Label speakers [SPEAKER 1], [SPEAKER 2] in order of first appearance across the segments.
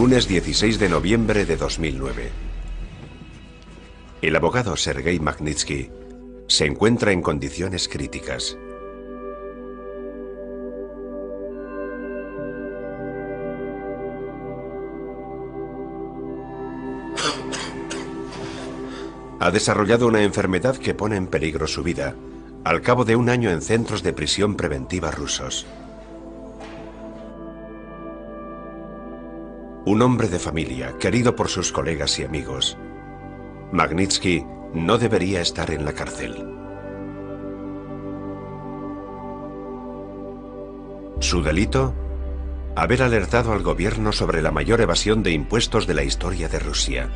[SPEAKER 1] Lunes 16 de noviembre de 2009. El abogado Sergei Magnitsky se encuentra en condiciones críticas. Ha desarrollado una enfermedad que pone en peligro su vida, al cabo de un año en centros de prisión preventiva rusos. Un hombre de familia, querido por sus colegas y amigos, Magnitsky no debería estar en la cárcel. ¿Su delito? Haber alertado al gobierno sobre la mayor evasión de impuestos de la historia de Rusia.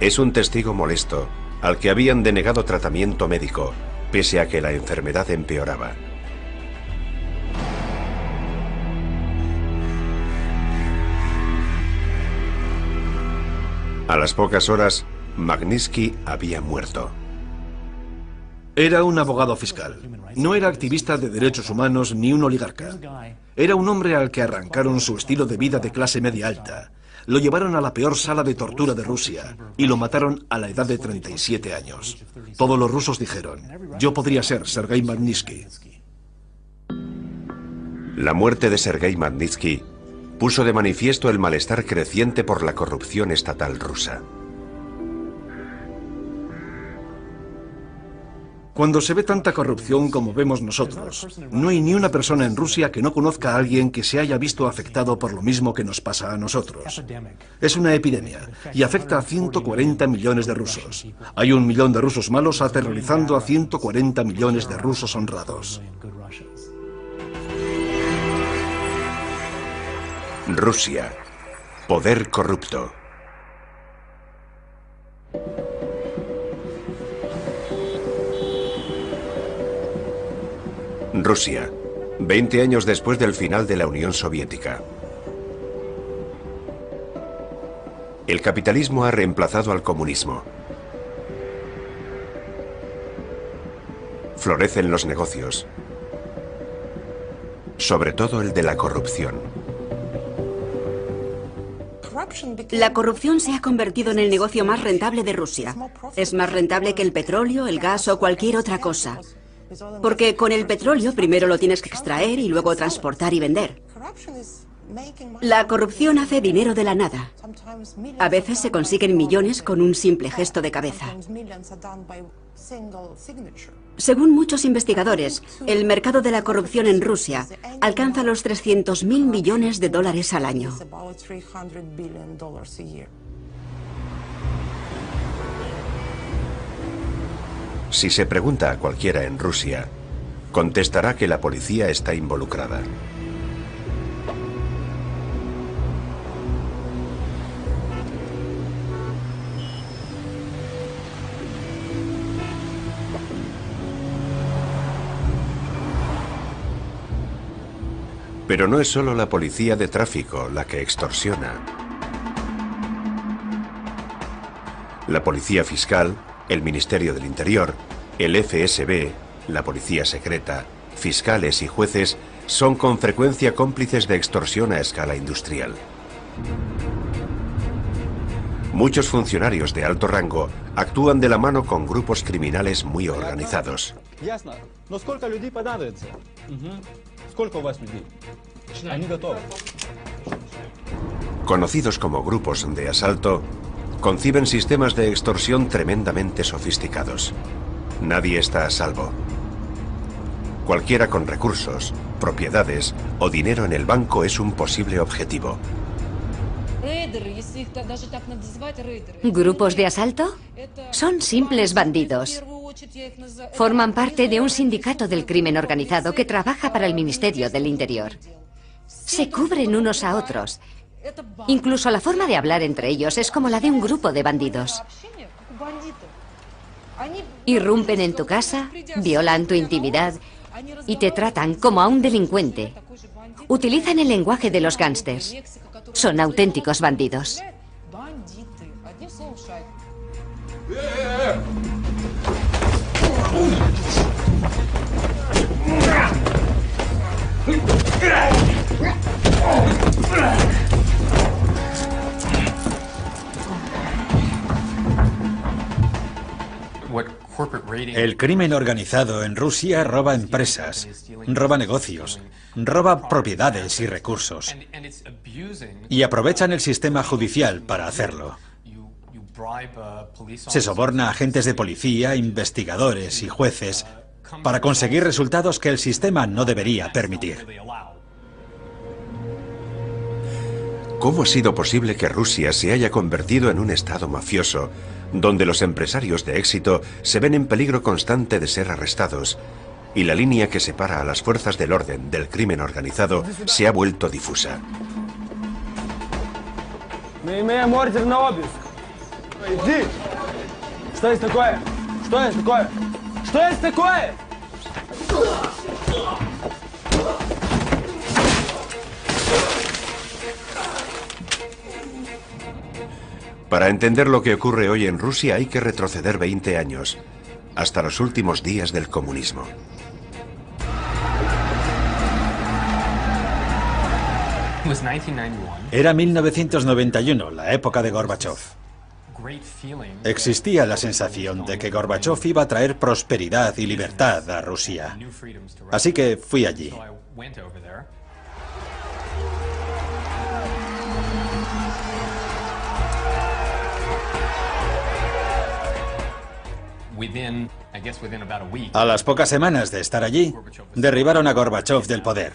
[SPEAKER 1] Es un testigo molesto, al que habían denegado tratamiento médico, pese a que la enfermedad empeoraba. A las pocas horas, Magnitsky había muerto.
[SPEAKER 2] Era un abogado fiscal. No era activista de derechos humanos ni un oligarca. Era un hombre al que arrancaron su estilo de vida de clase media alta. Lo llevaron a la peor sala de tortura de Rusia y lo mataron a la edad de 37 años. Todos los rusos dijeron, yo podría ser Sergei Magnitsky.
[SPEAKER 1] La muerte de Sergei Magnitsky puso de manifiesto el malestar creciente por la corrupción estatal rusa.
[SPEAKER 2] Cuando se ve tanta corrupción como vemos nosotros, no hay ni una persona en Rusia que no conozca a alguien que se haya visto afectado por lo mismo que nos pasa a nosotros. Es una epidemia y afecta a 140 millones de rusos. Hay 1 millón de rusos malos aterrorizando a 140 millones de rusos honrados.
[SPEAKER 1] Rusia. Poder corrupto. Rusia, 20 años después del final de la Unión Soviética. El capitalismo ha reemplazado al comunismo. Florecen los negocios, sobre todo el de la corrupción.
[SPEAKER 3] La corrupción se ha convertido en el negocio más rentable de Rusia. Es más rentable que el petróleo, el gas o cualquier otra cosa. Porque con el petróleo primero lo tienes que extraer y luego transportar y vender. La corrupción hace dinero de la nada. A veces se consiguen millones con un simple gesto de cabeza. Según muchos investigadores, el mercado de la corrupción en Rusia alcanza los 300.000 millones de dólares al año.
[SPEAKER 1] Si se pregunta a cualquiera en Rusia, contestará que la policía está involucrada. Pero no es solo la policía de tráfico la que extorsiona. La policía fiscal, el Ministerio del Interior, el FSB, la policía secreta, fiscales y jueces son con frecuencia cómplices de extorsión a escala industrial. Muchos funcionarios de alto rango actúan de la mano con grupos criminales muy organizados. Conocidos como grupos de asalto, conciben sistemas de extorsión tremendamente sofisticados. Nadie está a salvo. Cualquiera con recursos, propiedades o dinero en el banco es un posible objetivo.
[SPEAKER 4] ¿Grupos de asalto? Son simples bandidos. Forman parte de un sindicato del crimen organizado que trabaja para el Ministerio del Interior. Se cubren unos a otros. Incluso la forma de hablar entre ellos es como la de un grupo de bandidos. Irrumpen en tu casa, violan tu intimidad y te tratan como a un delincuente. Utilizan el lenguaje de los gángsters. Son auténticos bandidos.
[SPEAKER 5] El crimen organizado en Rusia roba empresas, roba negocios, roba propiedades y recursos. Y aprovechan el sistema judicial para hacerlo. Se soborna a agentes de policía, investigadores y jueces para conseguir resultados que el sistema no debería permitir.
[SPEAKER 1] ¿Cómo ha sido posible que Rusia se haya convertido en un estado mafioso, donde los empresarios de éxito se ven en peligro constante de ser arrestados, y la línea que separa a las fuerzas del orden del crimen organizado se ha vuelto difusa? Para entender lo que ocurre hoy en Rusia hay que retroceder 20 años, hasta los últimos días del comunismo.
[SPEAKER 5] Era 1991, la época de Gorbachov. Existía la sensación de que Gorbachov iba a traer prosperidad y libertad a Rusia. Así que fui allí. A las pocas semanas de estar allí, derribaron a Gorbachov del poder.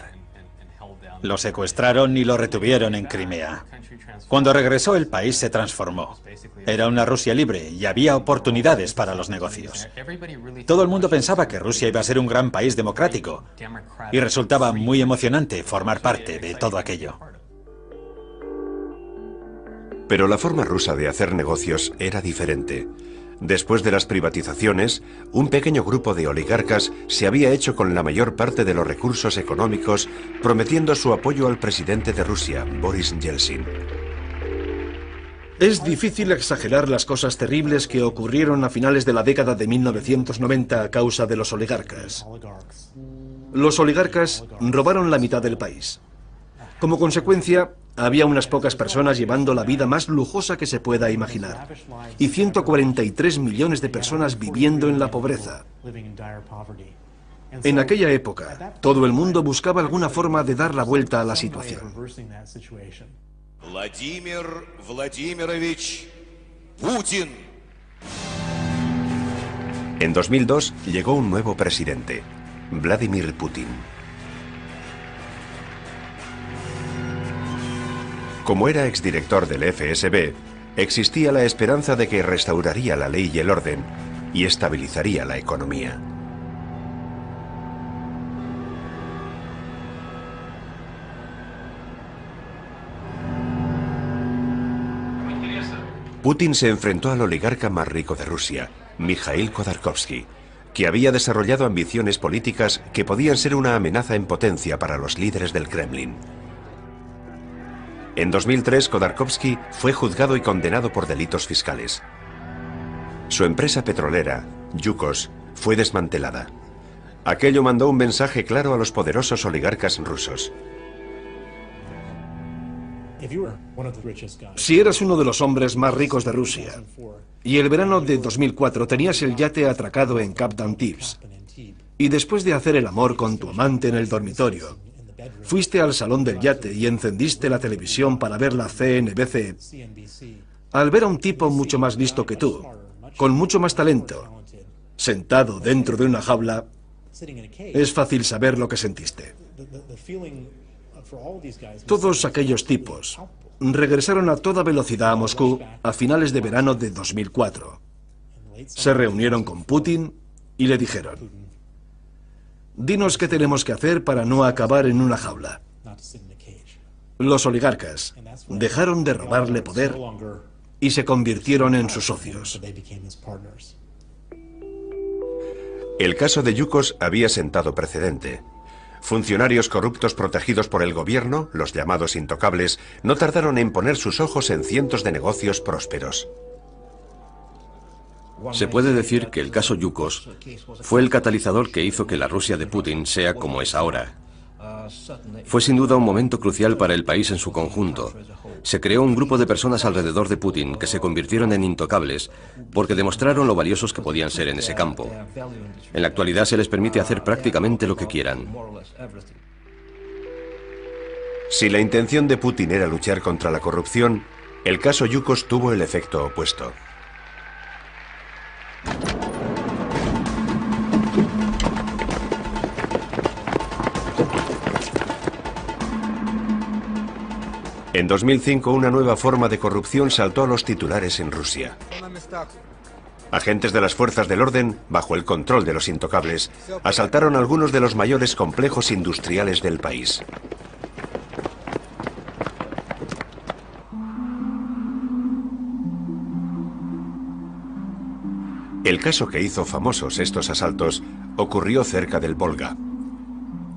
[SPEAKER 5] Lo secuestraron y lo retuvieron en Crimea. Cuando regresó, el país se transformó. Era una Rusia libre y había oportunidades para los negocios. Todo el mundo pensaba que Rusia iba a ser un gran país democrático y resultaba muy emocionante formar parte de todo aquello.
[SPEAKER 1] Pero la forma rusa de hacer negocios era diferente. Después de las privatizaciones, un pequeño grupo de oligarcas se había hecho con la mayor parte de los recursos económicos, prometiendo su apoyo al presidente de Rusia, Boris Yeltsin.
[SPEAKER 2] Es difícil exagerar las cosas terribles que ocurrieron a finales de la década de 1990 a causa de los oligarcas. Los oligarcas robaron la mitad del país. Como consecuencia, había unas pocas personas llevando la vida más lujosa que se pueda imaginar, y 143 millones de personas viviendo en la pobreza. En aquella época, todo el mundo buscaba alguna forma de dar la vuelta a la situación.
[SPEAKER 6] Vladimir Vladimirovich Putin.
[SPEAKER 1] En 2002 llegó un nuevo presidente, Vladimir Putin. Como era exdirector del FSB, existía la esperanza de que restauraría la ley y el orden y estabilizaría la economía. Putin se enfrentó al oligarca más rico de Rusia, Mikhail Khodorkovsky, que había desarrollado ambiciones políticas que podían ser una amenaza en potencia para los líderes del Kremlin. En 2003, Khodorkovsky fue juzgado y condenado por delitos fiscales. Su empresa petrolera, Yukos, fue desmantelada. Aquello mandó un mensaje claro a los poderosos oligarcas rusos.
[SPEAKER 2] Si eras uno de los hombres más ricos de Rusia y el verano de 2004 tenías el yate atracado en Cap d'Antibes y después de hacer el amor con tu amante en el dormitorio, fuiste al salón del yate y encendiste la televisión para ver la CNBC, al ver a un tipo mucho más listo que tú, con mucho más talento, sentado dentro de una jaula, es fácil saber lo que sentiste. Todos aquellos tipos regresaron a toda velocidad a Moscú a finales de verano de 2004. Se reunieron con Putin y le dijeron: dinos qué tenemos que hacer para no acabar en una jaula. Los oligarcas dejaron de robarle poder y se convirtieron en sus socios.
[SPEAKER 1] El caso de Yukos había sentado precedente. Funcionarios corruptos protegidos por el gobierno, los llamados intocables, no tardaron en poner sus ojos en cientos de negocios prósperos.
[SPEAKER 7] Se puede decir que el caso Yukos fue el catalizador que hizo que la Rusia de Putin sea como es ahora. Fue sin duda un momento crucial para el país en su conjunto. Se creó un grupo de personas alrededor de Putin que se convirtieron en intocables porque demostraron lo valiosos que podían ser en ese campo. En la actualidad se les permite hacer prácticamente lo que quieran.
[SPEAKER 1] Si la intención de Putin era luchar contra la corrupción, el caso Yukos tuvo el efecto opuesto. En 2005, una nueva forma de corrupción saltó a los titulares en Rusia. Agentes de las fuerzas del orden, bajo el control de los intocables, asaltaron algunos de los mayores complejos industriales del país. El caso que hizo famosos estos asaltos ocurrió cerca del Volga,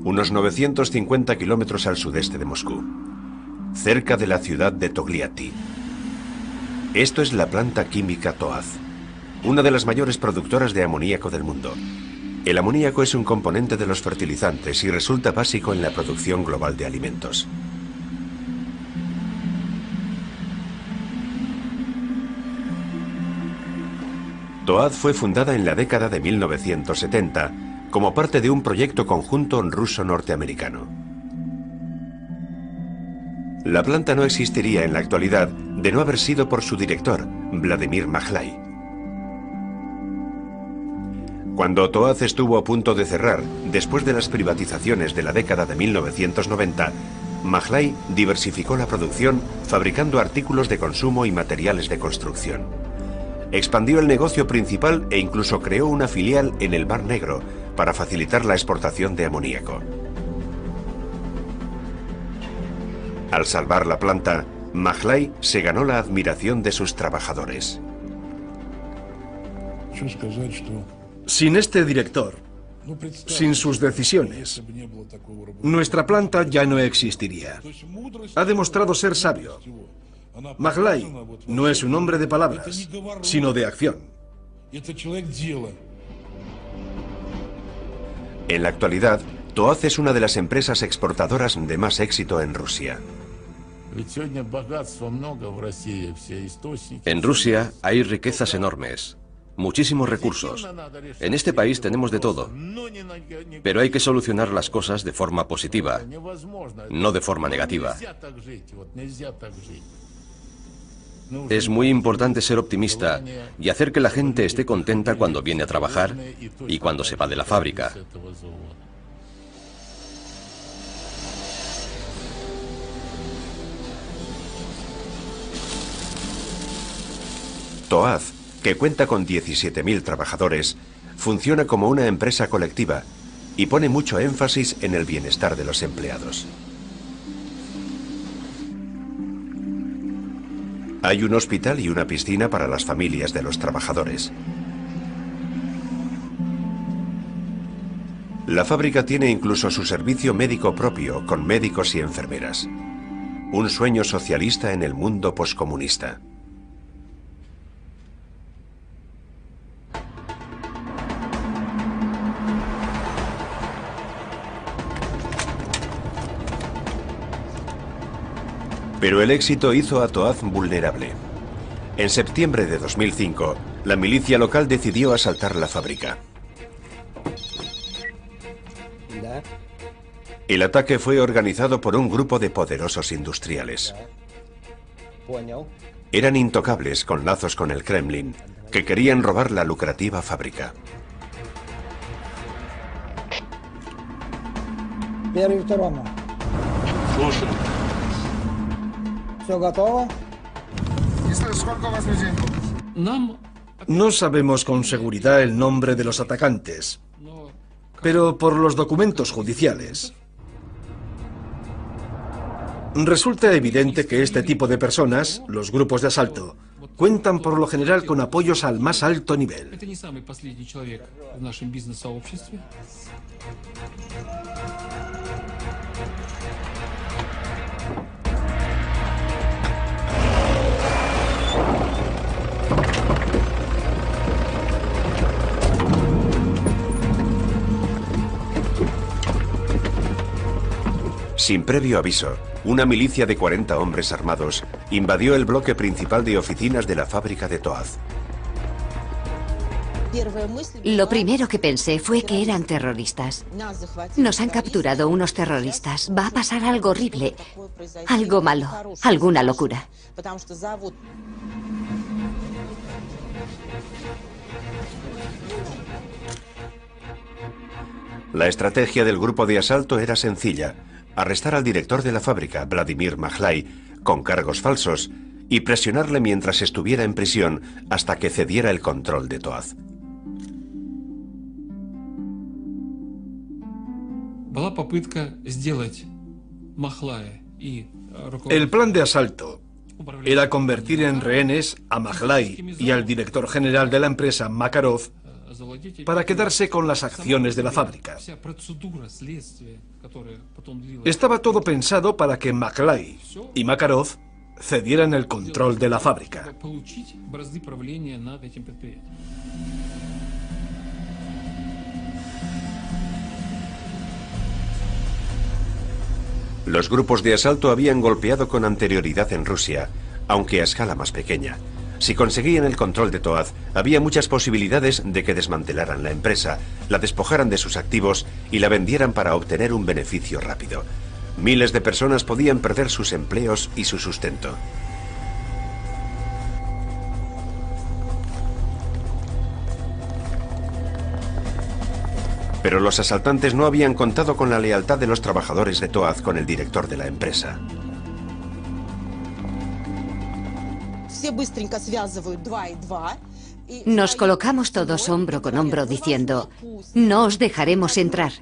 [SPEAKER 1] unos 950 kilómetros al sudeste de Moscú, cerca de la ciudad de Togliatti. Esto es la planta química Toaz, una de las mayores productoras de amoníaco del mundo. El amoníaco es un componente de los fertilizantes y resulta básico en la producción global de alimentos. Toaz fue fundada en la década de 1970 como parte de un proyecto conjunto ruso-norteamericano. La planta no existiría en la actualidad de no haber sido por su director, Vladimir Majlai. Cuando Toaz estuvo a punto de cerrar, después de las privatizaciones de la década de 1990, Majlai diversificó la producción fabricando artículos de consumo y materiales de construcción. Expandió el negocio principal e incluso creó una filial en el Mar Negro para facilitar la exportación de amoníaco. Al salvar la planta, Majlai se ganó la admiración de sus trabajadores.
[SPEAKER 2] Sin este director, sin sus decisiones, nuestra planta ya no existiría. Ha demostrado ser sabio. Majlai no es un hombre de palabras, sino de acción.
[SPEAKER 1] En la actualidad, Toaz es una de las empresas exportadoras de más éxito en Rusia.
[SPEAKER 7] En Rusia hay riquezas enormes, muchísimos recursos. En este país tenemos de todo, pero hay que solucionar las cosas de forma positiva, no de forma negativa. Es muy importante ser optimista y hacer que la gente esté contenta cuando viene a trabajar y cuando se va de la fábrica.
[SPEAKER 1] Toaz, que cuenta con 17.000 trabajadores, funciona como una empresa colectiva y pone mucho énfasis en el bienestar de los empleados. Hay un hospital y una piscina para las familias de los trabajadores. La fábrica tiene incluso su servicio médico propio, con médicos y enfermeras. Un sueño socialista en el mundo poscomunista. Pero el éxito hizo a Toaz vulnerable. En septiembre de 2005, la milicia local decidió asaltar la fábrica. El ataque fue organizado por un grupo de poderosos industriales. Eran intocables con lazos con el Kremlin, que querían robar la lucrativa fábrica.
[SPEAKER 2] No sabemos con seguridad el nombre de los atacantes, pero por los documentos judiciales resulta evidente que este tipo de personas, los grupos de asalto, cuentan por lo general con apoyos al más alto nivel.
[SPEAKER 1] Sin previo aviso, una milicia de 40 hombres armados invadió el bloque principal de oficinas de la fábrica de Toaz.
[SPEAKER 4] Lo primero que pensé fue que eran terroristas. Nos han capturado unos terroristas. Va a pasar algo horrible, algo malo, alguna locura.
[SPEAKER 1] La estrategia del grupo de asalto era sencilla: arrestar al director de la fábrica, Vladimir Majlai, con cargos falsos y presionarle mientras estuviera en prisión hasta que cediera el control de Toaz.
[SPEAKER 2] El plan de asalto era convertir en rehenes a Majlai y al director general de la empresa, Makarov, para quedarse con las acciones de la fábrica. Estaba todo pensado para que Majlai y Makarov cedieran el control de la fábrica.
[SPEAKER 1] Los grupos de asalto habían golpeado con anterioridad en Rusia, aunque a escala más pequeña. Si conseguían el control de Toaz, había muchas posibilidades de que desmantelaran la empresa, la despojaran de sus activos y la vendieran para obtener un beneficio rápido. Miles de personas podían perder sus empleos y su sustento. Pero los asaltantes no habían contado con la lealtad de los trabajadores de Toaz con el director de la empresa.
[SPEAKER 4] Nos colocamos todos hombro con hombro diciendo: no os dejaremos entrar.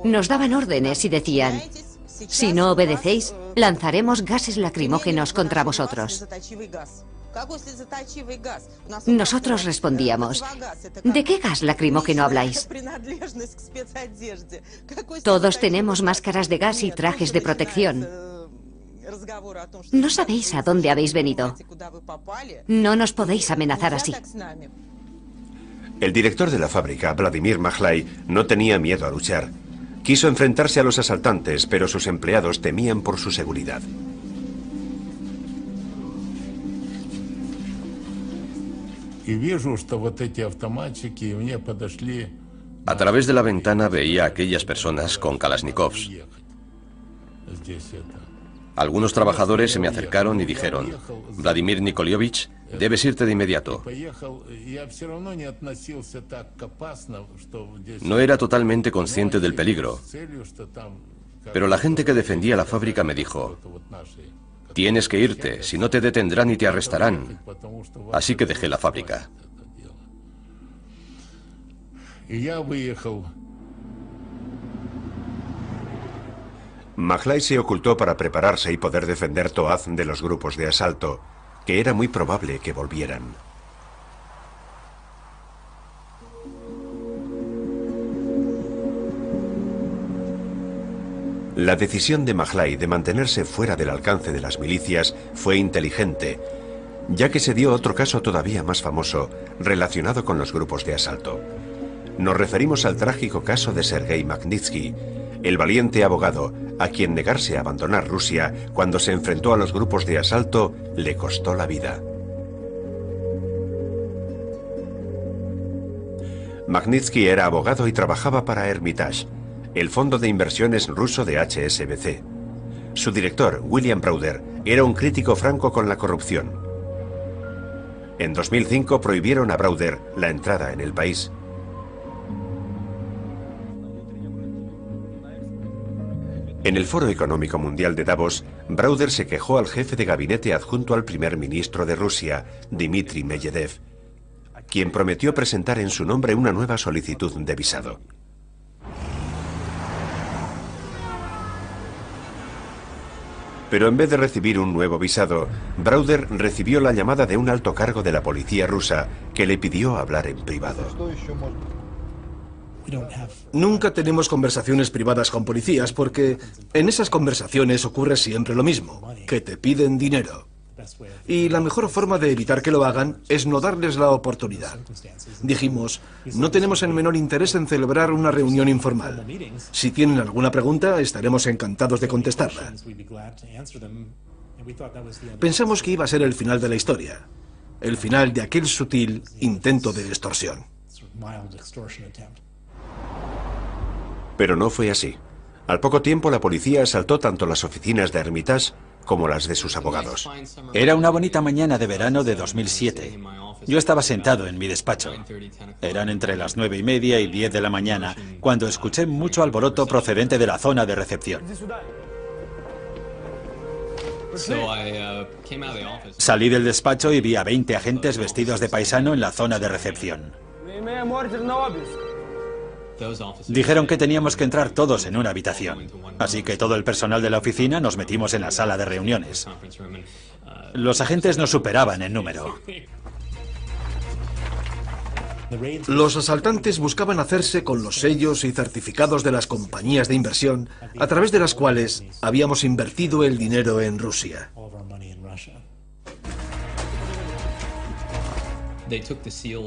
[SPEAKER 4] Nos daban órdenes y decían: si no obedecéis, lanzaremos gases lacrimógenos contra vosotros. Nosotros respondíamos: ¿de qué gas lacrimógeno habláis? Todos tenemos máscaras de gas y trajes de protección. No sabéis a dónde habéis venido. No nos podéis amenazar así.
[SPEAKER 1] El director de la fábrica, Vladimir Majlai, no tenía miedo a luchar. Quiso enfrentarse a los asaltantes, pero sus empleados temían por su seguridad.
[SPEAKER 7] A través de la ventana veía a aquellas personas con Kalashnikovs. Algunos trabajadores se me acercaron y dijeron: Vladimir Nikolievich, debes irte de inmediato. No era totalmente consciente del peligro, pero la gente que defendía la fábrica me dijo: tienes que irte, si no te detendrán y te arrestarán. Así que dejé la fábrica.
[SPEAKER 1] Majlai se ocultó para prepararse y poder defender Toaz de los grupos de asalto, que era muy probable que volvieran. La decisión de Majlai de mantenerse fuera del alcance de las milicias fue inteligente, ya que se dio otro caso todavía más famoso relacionado con los grupos de asalto. Nos referimos al trágico caso de Sergei Magnitsky, el valiente abogado a quien negarse a abandonar Rusia cuando se enfrentó a los grupos de asalto le costó la vida. Magnitsky era abogado y trabajaba para Hermitage, el fondo de inversiones ruso de HSBC. Su director, William Browder, era un crítico franco con la corrupción. En 2005 prohibieron a Browder la entrada en el país. En el Foro Económico Mundial de Davos, Browder se quejó al jefe de gabinete adjunto al primer ministro de Rusia, Dmitry Medvedev, quien prometió presentar en su nombre una nueva solicitud de visado. Pero en vez de recibir un nuevo visado, Browder recibió la llamada de un alto cargo de la policía rusa que le pidió hablar en privado.
[SPEAKER 2] Nunca tenemos conversaciones privadas con policías porque en esas conversaciones ocurre siempre lo mismo, que te piden dinero. Y la mejor forma de evitar que lo hagan es no darles la oportunidad. Dijimos, no tenemos el menor interés en celebrar una reunión informal. Si tienen alguna pregunta, estaremos encantados de contestarla. Pensamos que iba a ser el final de la historia, el final de aquel sutil intento de extorsión.
[SPEAKER 1] Pero no fue así. Al poco tiempo, la policía asaltó tanto las oficinas de Hermitage como las de sus abogados.
[SPEAKER 5] Era una bonita mañana de verano de 2007. Yo estaba sentado en mi despacho. Eran entre las 9:30 y 10 de la mañana, cuando escuché mucho alboroto procedente de la zona de recepción. Salí del despacho y vi a 20 agentes vestidos de paisano en la zona de recepción. Dijeron que teníamos que entrar todos en una habitación, así que todo el personal de la oficina nos metimos en la sala de reuniones. Los agentes nos superaban en número.
[SPEAKER 2] Los asaltantes buscaban hacerse con los sellos y certificados de las compañías de inversión a través de las cuales habíamos invertido el dinero en Rusia.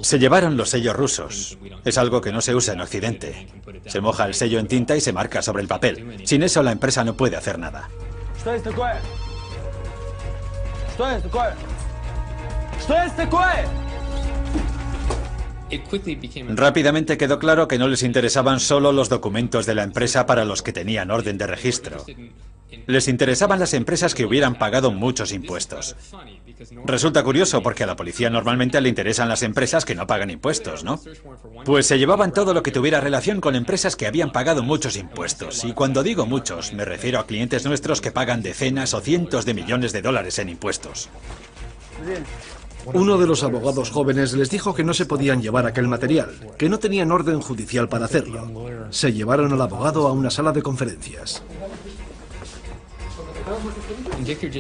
[SPEAKER 5] Se llevaron los sellos rusos. Es algo que no se usa en Occidente. Se moja el sello en tinta y se marca sobre el papel. Sin eso la empresa no puede hacer nada. Rápidamente quedó claro que no les interesaban solo los documentos de la empresa para los que tenían orden de registro. Les interesaban las empresas que hubieran pagado muchos impuestos. Resulta curioso porque a la policía normalmente le interesan las empresas que no pagan impuestos, ¿no? Pues se llevaban todo lo que tuviera relación con empresas que habían pagado muchos impuestos. Y cuando digo muchos, me refiero a clientes nuestros que pagan decenas o cientos de millones de dólares en impuestos.
[SPEAKER 2] Uno de los abogados jóvenes les dijo que no se podían llevar aquel material, que no tenían orden judicial para hacerlo. Se llevaron al abogado a una sala de conferencias.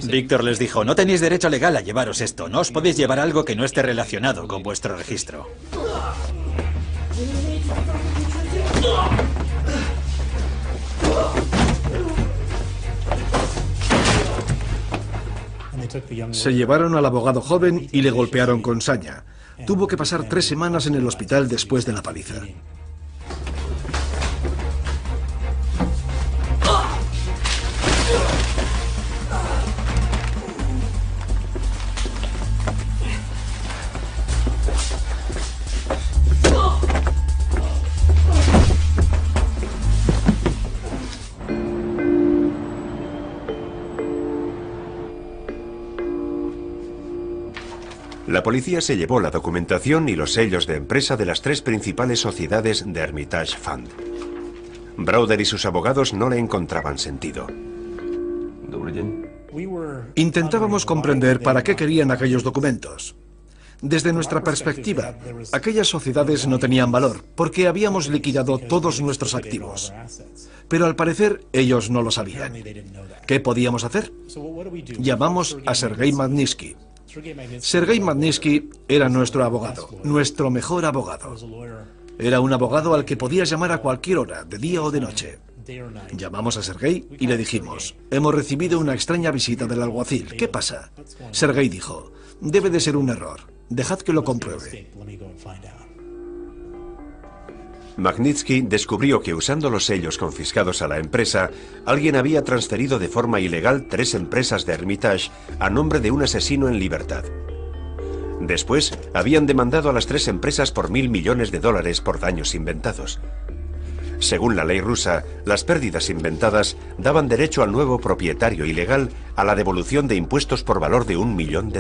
[SPEAKER 5] Víctor les dijo, no tenéis derecho legal a llevaros esto, no os podéis llevar algo que no esté relacionado con vuestro registro.
[SPEAKER 2] Se llevaron al abogado joven y le golpearon con saña. Tuvo que pasar 3 semanas en el hospital después de la paliza.
[SPEAKER 1] La policía se llevó la documentación y los sellos de empresa de las 3 principales sociedades de Hermitage Fund. Browder y sus abogados no le encontraban sentido.
[SPEAKER 2] Intentábamos comprender para qué querían aquellos documentos. Desde nuestra perspectiva, aquellas sociedades no tenían valor porque habíamos liquidado todos nuestros activos. Pero al parecer ellos no lo sabían. ¿Qué podíamos hacer? Llamamos a Sergei Magnitsky. Sergei Magnitsky era nuestro abogado, nuestro mejor abogado. Era un abogado al que podías llamar a cualquier hora, de día o de noche. Llamamos a Sergei y le dijimos, hemos recibido una extraña visita del alguacil, ¿qué pasa? Sergei dijo, debe de ser un error, dejad que lo compruebe.
[SPEAKER 1] Magnitsky descubrió que usando los sellos confiscados a la empresa, alguien había transferido de forma ilegal 3 empresas de Hermitage a nombre de un asesino en libertad. Después, habían demandado a las 3 empresas por $1.000 millones por daños inventados. Según la ley rusa, las pérdidas inventadas daban derecho al nuevo propietario ilegal a la devolución de impuestos por valor de $1 millón.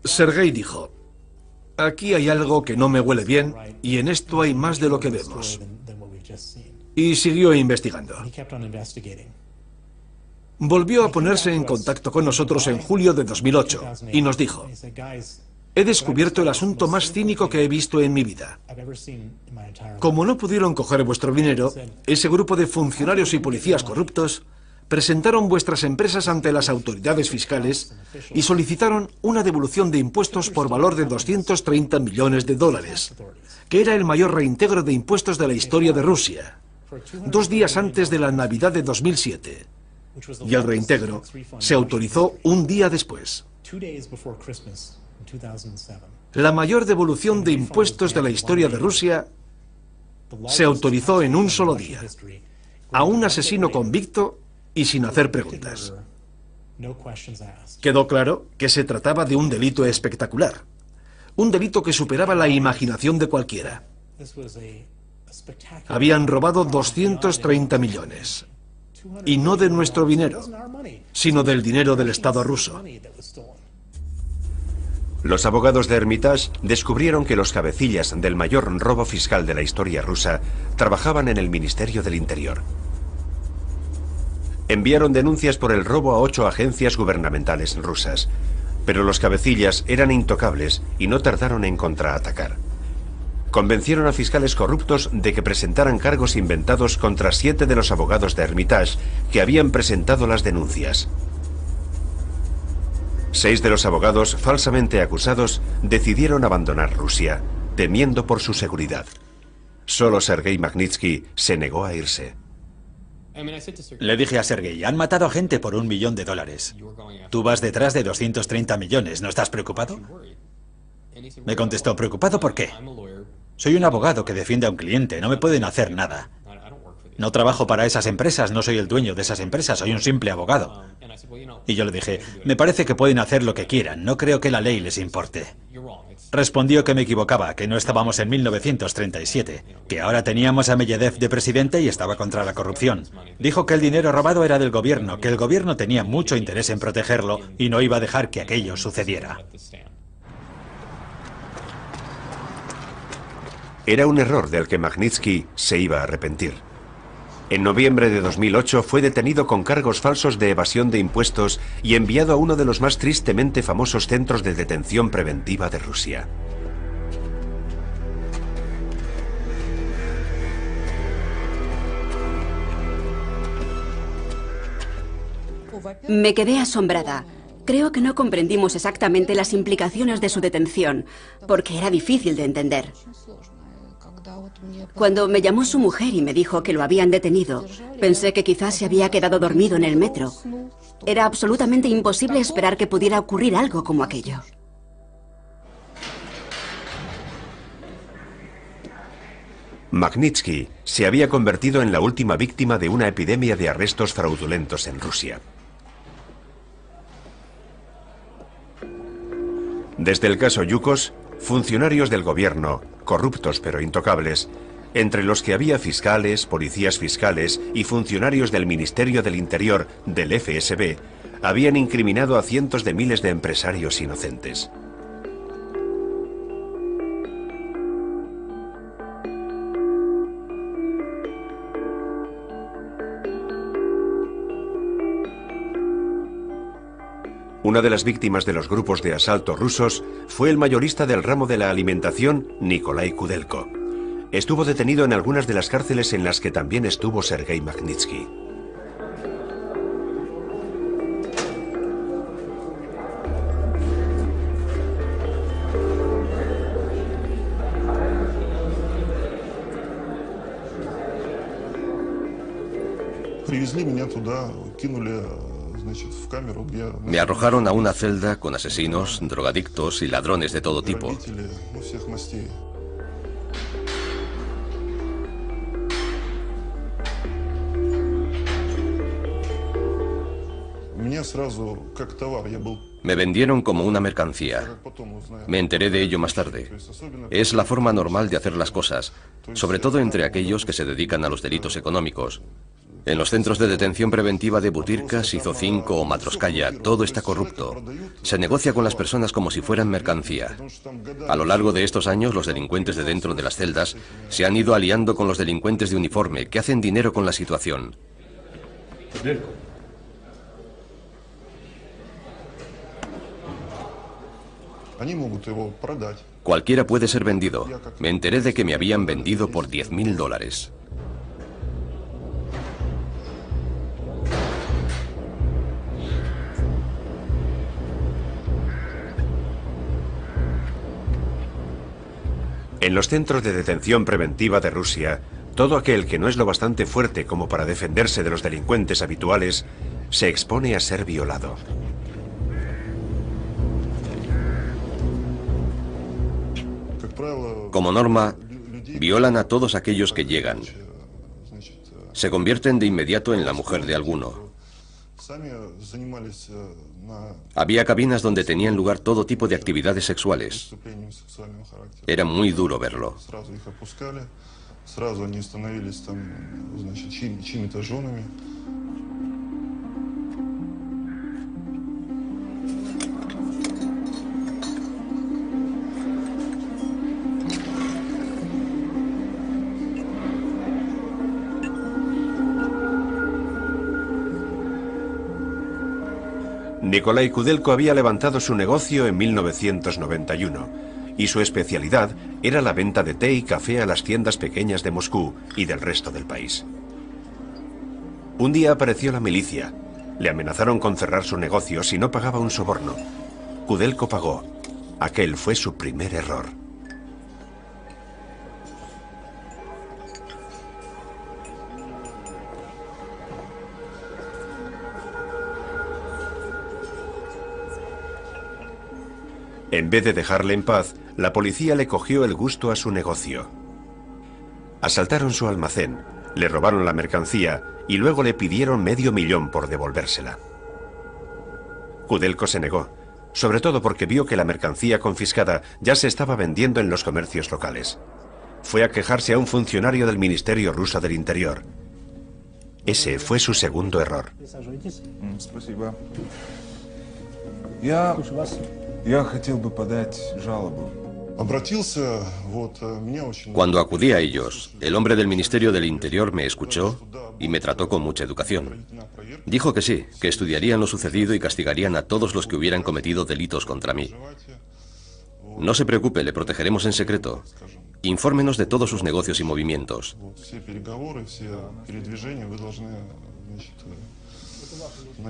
[SPEAKER 2] Sergei dijo, aquí hay algo que no me huele bien y en esto hay más de lo que vemos. Y siguió investigando. Volvió a ponerse en contacto con nosotros en julio de 2008 y nos dijo, he descubierto el asunto más cínico que he visto en mi vida. Como no pudieron coger vuestro dinero, ese grupo de funcionarios y policías corruptos presentaron vuestras empresas ante las autoridades fiscales y solicitaron una devolución de impuestos por valor de $230 millones, que era el mayor reintegro de impuestos de la historia de Rusia, 2 días antes de la Navidad de 2007. y el reintegro se autorizó un día después. La mayor devolución de impuestos de la historia de Rusia se autorizó en un solo día, a un asesino convicto y sin hacer preguntas. Quedó claro que se trataba de un delito espectacular, un delito que superaba la imaginación de cualquiera. Habían robado 230 millones. Y no de nuestro dinero, sino del dinero del Estado ruso.
[SPEAKER 1] Los abogados de Hermitage descubrieron que los cabecillas del mayor robo fiscal de la historia rusa trabajaban en el Ministerio del Interior. Enviaron denuncias por el robo a 8 agencias gubernamentales rusas, pero los cabecillas eran intocables y no tardaron en contraatacar. Convencieron a fiscales corruptos de que presentaran cargos inventados contra 7 de los abogados de Hermitage que habían presentado las denuncias. 6 de los abogados falsamente acusados decidieron abandonar Rusia, temiendo por su seguridad. Solo Sergei Magnitsky se negó a irse.
[SPEAKER 5] Le dije a Sergei, han matado a gente por $1 millón. Tú vas detrás de 230 millones, ¿no estás preocupado? Me contestó, ¿preocupado por qué? Soy un abogado que defiende a un cliente, no me pueden hacer nada. No trabajo para esas empresas, no soy el dueño de esas empresas, soy un simple abogado. Y yo le dije, me parece que pueden hacer lo que quieran, no creo que la ley les importe. Respondió que me equivocaba, que no estábamos en 1937, que ahora teníamos a Medvedev de presidente y estaba contra la corrupción. Dijo que el dinero robado era del gobierno, que el gobierno tenía mucho interés en protegerlo y no iba a dejar que aquello sucediera.
[SPEAKER 1] Era un error del que Magnitsky se iba a arrepentir. En noviembre de 2008 fue detenido con cargos falsos de evasión de impuestos y enviado a uno de los más tristemente famosos centros de detención preventiva de Rusia.
[SPEAKER 3] Me quedé asombrada. Creo que no comprendimos exactamente las implicaciones de su detención, porque era difícil de entender. Cuando me llamó su mujer y me dijo que lo habían detenido, pensé que quizás se había quedado dormido en el metro. Era absolutamente imposible esperar que pudiera ocurrir algo como aquello.
[SPEAKER 1] Magnitsky se había convertido en la última víctima de una epidemia de arrestos fraudulentos en Rusia. Desde el caso Yukos, funcionarios del gobierno, corruptos pero intocables, entre los que había fiscales, policías fiscales y funcionarios del Ministerio del Interior, del FSB, habían incriminado a cientos de miles de empresarios inocentes. Una de las víctimas de los grupos de asalto rusos fue el mayorista del ramo de la alimentación, Nikolai Kudelko. Estuvo detenido en algunas de las cárceles en las que también estuvo Sergei Magnitsky.
[SPEAKER 7] Me arrojaron a una celda con asesinos, drogadictos y ladrones de todo tipo. Me vendieron como una mercancía. Me enteré de ello más tarde. Es la forma normal de hacer las cosas, sobre todo entre aquellos que se dedican a los delitos económicos. En los centros de detención preventiva de Butyrka, Sizocinco o Matroskaya, todo está corrupto. Se negocia con las personas como si fueran mercancía. A lo largo de estos años, los delincuentes de dentro de las celdas se han ido aliando con los delincuentes de uniforme, que hacen dinero con la situación. Cualquiera puede ser vendido. Me enteré de que me habían vendido por $10.000.
[SPEAKER 1] En los centros de detención preventiva de Rusia, todo aquel que no es lo bastante fuerte como para defenderse de los delincuentes habituales, se expone a ser violado.
[SPEAKER 7] Como norma, violan a todos aquellos que llegan. Se convierten de inmediato en la mujer de alguno. Había cabinas donde tenían lugar todo tipo de actividades sexuales. Era muy duro verlo.
[SPEAKER 1] Nikolai Kudelko había levantado su negocio en 1991 y su especialidad era la venta de té y café a las tiendas pequeñas de Moscú y del resto del país. Un día apareció la milicia. Le amenazaron con cerrar su negocio si no pagaba un soborno. Kudelko pagó. Aquel fue su primer error. En vez de dejarle en paz, la policía le cogió el gusto a su negocio. Asaltaron su almacén, le robaron la mercancía y luego le pidieron $500,000 por devolvérsela. Kudelko se negó, sobre todo porque vio que la mercancía confiscada ya se estaba vendiendo en los comercios locales. Fue a quejarse a un funcionario del Ministerio Ruso del Interior. Ese fue su segundo error.
[SPEAKER 7] Cuando acudí a ellos, el hombre del Ministerio del Interior me escuchó y me trató con mucha educación. Dijo que sí, que estudiarían lo sucedido y castigarían a todos los que hubieran cometido delitos contra mí. No se preocupe, le protegeremos en secreto. Infórmenos de todos sus negocios y movimientos.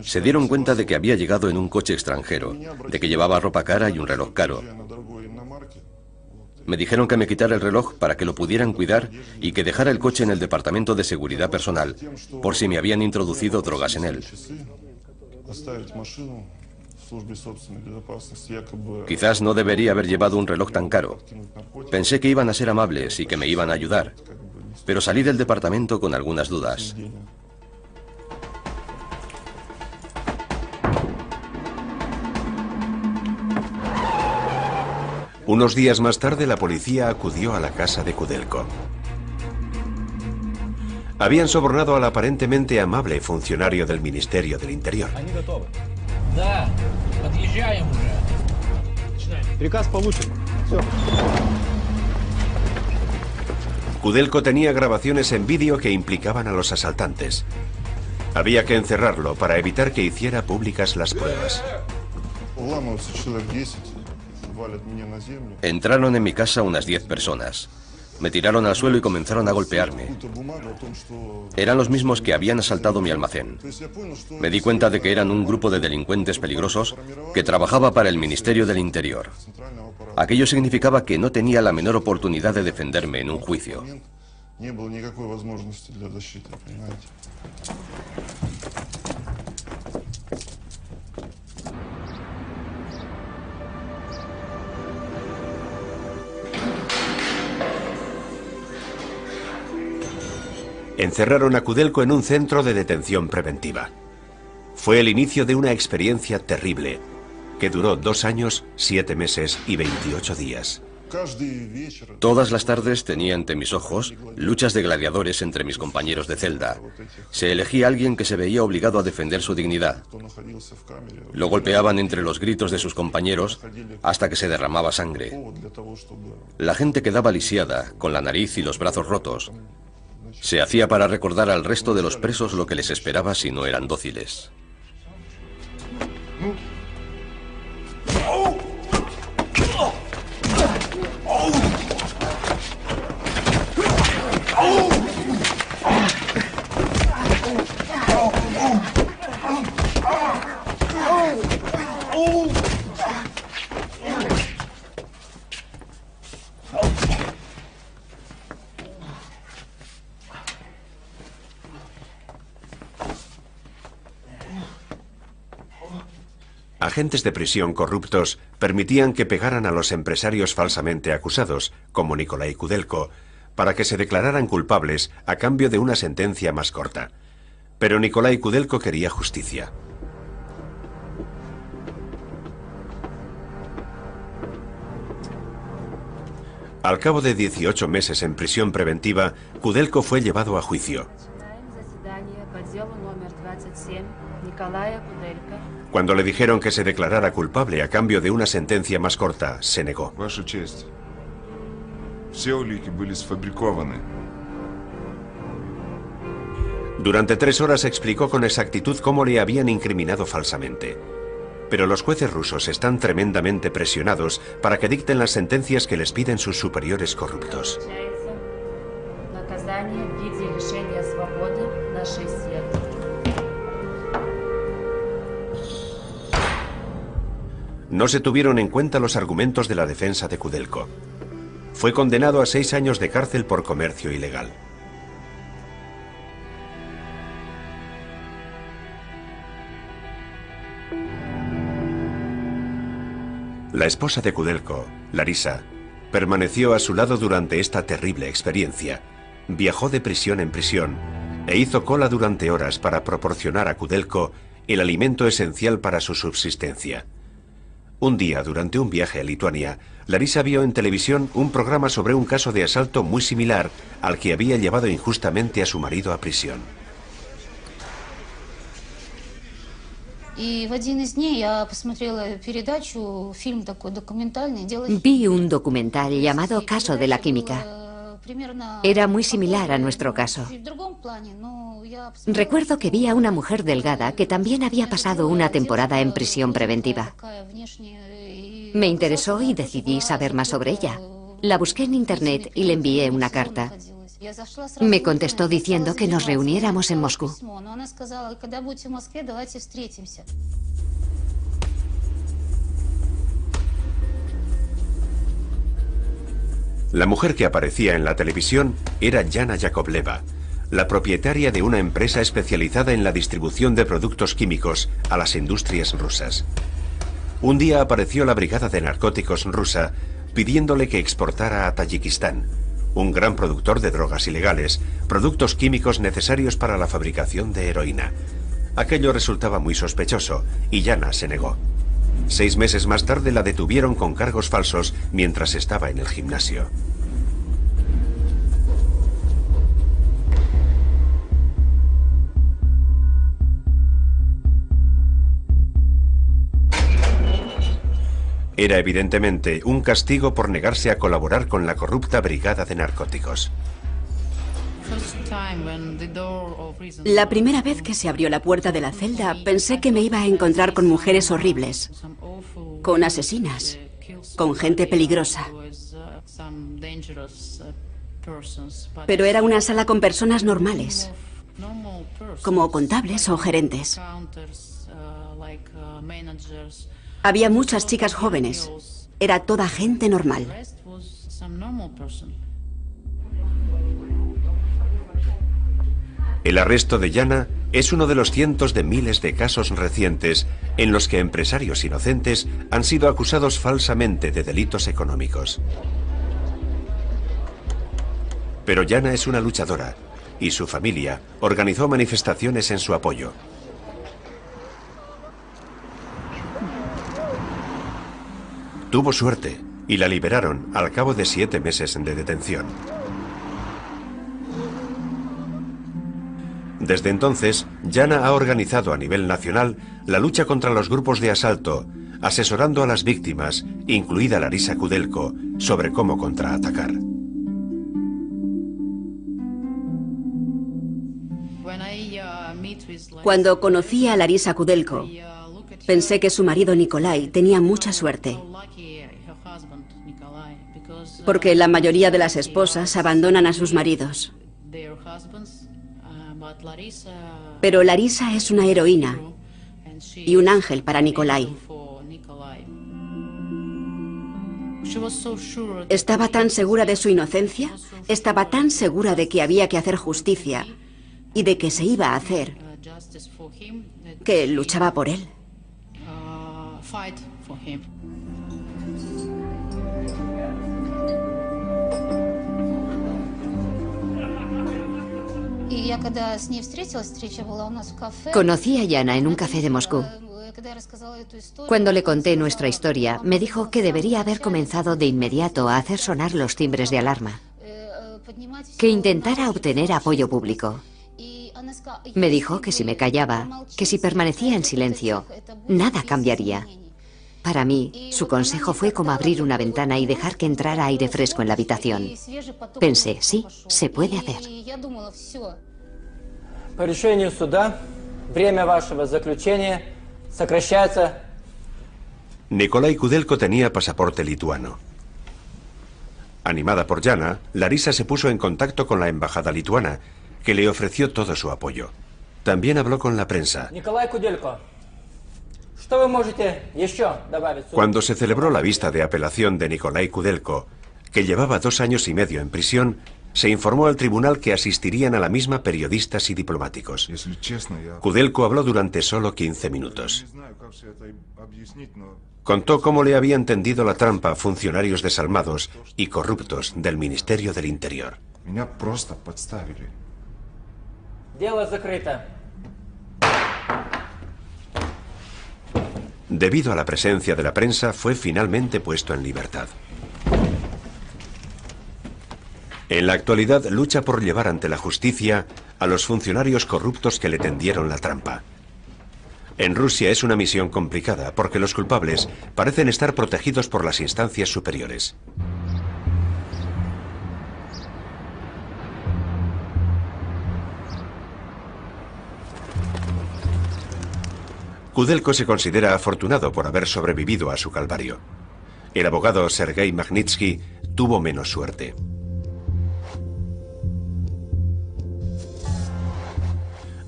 [SPEAKER 7] Se dieron cuenta de que había llegado en un coche extranjero, de que llevaba ropa cara y un reloj caro. Me dijeron que me quitara el reloj para que lo pudieran cuidar y que dejara el coche en el departamento de seguridad personal, por si me habían introducido drogas en él. Quizás no debería haber llevado un reloj tan caro. Pensé que iban a ser amables y que me iban a ayudar, pero salí del departamento con algunas dudas.
[SPEAKER 1] Unos días más tarde, la policía acudió a la casa de Kudelko. Habían sobornado al aparentemente amable funcionario del Ministerio del Interior. Kudelko tenía grabaciones en vídeo que implicaban a los asaltantes. Había que encerrarlo para evitar que hiciera públicas las pruebas.
[SPEAKER 7] Entraron en mi casa unas 10 personas. Me tiraron al suelo y comenzaron a golpearme. Eran los mismos que habían asaltado mi almacén. Me di cuenta de que eran un grupo de delincuentes peligrosos que trabajaba para el Ministerio del Interior. Aquello significaba que no tenía la menor oportunidad de defenderme en un juicio.
[SPEAKER 1] Encerraron a Kudelko en un centro de detención preventiva. Fue el inicio de una experiencia terrible, que duró 2 años, 7 meses y 28 días.
[SPEAKER 7] Todas las tardes tenía ante mis ojos luchas de gladiadores entre mis compañeros de celda. Se elegía a alguien que se veía obligado a defender su dignidad. Lo golpeaban entre los gritos de sus compañeros hasta que se derramaba sangre. La gente quedaba lisiada, con la nariz y los brazos rotos. Se hacía para recordar al resto de los presos lo que les esperaba si no eran dóciles.
[SPEAKER 1] agentes de prisión corruptos permitían que pegaran a los empresarios falsamente acusados, como Nikolai Kudelko, para que se declararan culpables a cambio de una sentencia más corta. Pero Nikolai Kudelko quería justicia. Al cabo de 18 meses en prisión preventiva, Kudelko fue llevado a juicio. Cuando le dijeron que se declarara culpable a cambio de una sentencia más corta, se negó. Durante 3 horas explicó con exactitud cómo le habían incriminado falsamente. Pero los jueces rusos están tremendamente presionados para que dicten las sentencias que les piden sus superiores corruptos. No se tuvieron en cuenta los argumentos de la defensa de Kudelko. Fue condenado a 6 años de cárcel por comercio ilegal. La esposa de Kudelko, Larisa, permaneció a su lado durante esta terrible experiencia. Viajó de prisión en prisión e hizo cola durante horas para proporcionar a Kudelko el alimento esencial para su subsistencia. Un día, durante un viaje a Lituania, Larisa vio en televisión un programa sobre un caso de asalto muy similar al que había llevado injustamente a su marido a prisión.
[SPEAKER 4] Vi un documental llamado Caso de la Química. Era muy similar a nuestro caso. Recuerdo que vi a una mujer delgada que también había pasado una temporada en prisión preventiva. Me interesó y decidí saber más sobre ella. La busqué en internet y le envié una carta. Me contestó diciendo que nos reuniéramos en Moscú.
[SPEAKER 1] La mujer que aparecía en la televisión era Yana Yakovleva, la propietaria de una empresa especializada en la distribución de productos químicos a las industrias rusas. Un día apareció la brigada de narcóticos rusa pidiéndole que exportara a Tayikistán, un gran productor de drogas ilegales, productos químicos necesarios para la fabricación de heroína. Aquello resultaba muy sospechoso y Yana se negó. 6 meses más tarde la detuvieron con cargos falsos mientras estaba en el gimnasio. Era evidentemente un castigo por negarse a colaborar con la corrupta brigada de narcóticos.
[SPEAKER 3] La primera vez que se abrió la puerta de la celda, pensé que me iba a encontrar con mujeres horribles, con asesinas, con gente peligrosa. Pero era una sala con personas normales, como contables o gerentes. Había muchas chicas jóvenes. Era toda gente normal.
[SPEAKER 1] El arresto de Yana es uno de los cientos de miles de casos recientes en los que empresarios inocentes han sido acusados falsamente de delitos económicos. Pero Yana es una luchadora y su familia organizó manifestaciones en su apoyo. Tuvo suerte y la liberaron al cabo de 7 meses de detención. Desde entonces, Yana ha organizado a nivel nacional la lucha contra los grupos de asalto, asesorando a las víctimas, incluida Larisa Kudelko, sobre cómo contraatacar.
[SPEAKER 3] Cuando conocí a Larisa Kudelko, pensé que su marido Nikolai tenía mucha suerte, porque la mayoría de las esposas abandonan a sus maridos. Pero Larisa es una heroína y un ángel para Nikolai. Estaba tan segura de su inocencia, estaba tan segura de que había que hacer justicia y de que se iba a hacer, que luchaba por él.
[SPEAKER 4] Conocí a Yana en un café de Moscú. Cuando le conté nuestra historia, me dijo que debería haber comenzado de inmediato a hacer sonar los timbres de alarma, que intentara obtener apoyo público. Me dijo que si me callaba, que si permanecía en silencio, nada cambiaría. Para mí, su consejo fue como abrir una ventana y dejar que entrara aire fresco en la habitación. Pensé, sí, se puede hacer.
[SPEAKER 8] По решению суда, время вашего заключения сокращается.
[SPEAKER 1] Nikolai Kudelko tenía pasaporte lituano. Animada por Yana, Larisa se puso en contacto con la embajada lituana, que le ofreció todo su apoyo. También habló con la prensa.
[SPEAKER 8] Николай Куделько, что вы можете еще добавить?
[SPEAKER 1] Cuando se celebró la vista de apelación de Nikolai Kudelko, que llevaba 2 años y medio en prisión, se informó al tribunal que asistirían a la misma periodistas y diplomáticos. Kudelko habló durante solo 15 minutos. Contó cómo le habían tendido la trampa a funcionarios desalmados y corruptos del Ministerio del Interior.
[SPEAKER 8] Дело закрыто.
[SPEAKER 1] Debido a la presencia de la prensa, fue finalmente puesto en libertad. En la actualidad lucha por llevar ante la justicia a los funcionarios corruptos que le tendieron la trampa. En Rusia es una misión complicada porque los culpables parecen estar protegidos por las instancias superiores. Kudelko se considera afortunado por haber sobrevivido a su calvario. El abogado Sergei Magnitsky tuvo menos suerte.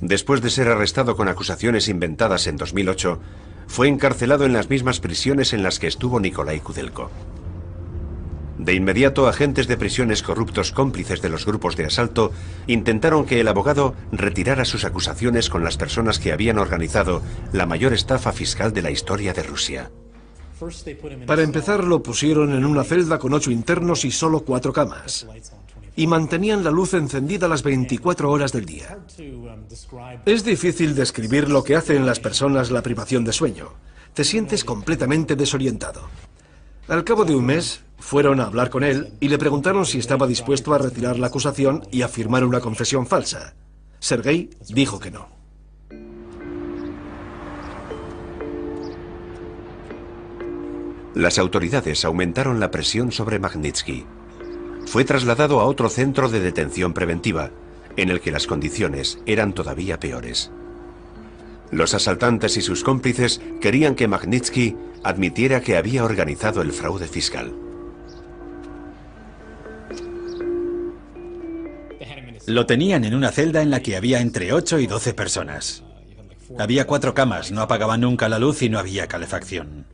[SPEAKER 1] Después de ser arrestado con acusaciones inventadas en 2008, fue encarcelado en las mismas prisiones en las que estuvo Nikolai Kudelko. De inmediato, agentes de prisiones corruptos cómplices de los grupos de asalto intentaron que el abogado retirara sus acusaciones con las personas que habían organizado la mayor estafa fiscal de la historia de Rusia.
[SPEAKER 2] Para empezar, lo pusieron en una celda con 8 internos y solo 4 camas. Y mantenían la luz encendida las 24 horas del día. Es difícil describir lo que hace en las personas la privación de sueño. Te sientes completamente desorientado. Al cabo de un mes, fueron a hablar con él y le preguntaron si estaba dispuesto a retirar la acusación y a firmar una confesión falsa. Sergei dijo que no.
[SPEAKER 1] Las autoridades aumentaron la presión sobre Magnitsky. Fue trasladado a otro centro de detención preventiva, en el que las condiciones eran todavía peores. Los asaltantes y sus cómplices querían que Magnitsky admitiera que había organizado el fraude fiscal.
[SPEAKER 5] Lo tenían en una celda en la que había entre 8 y 12 personas. Había 4 camas, no apagaban nunca la luz y no había calefacción.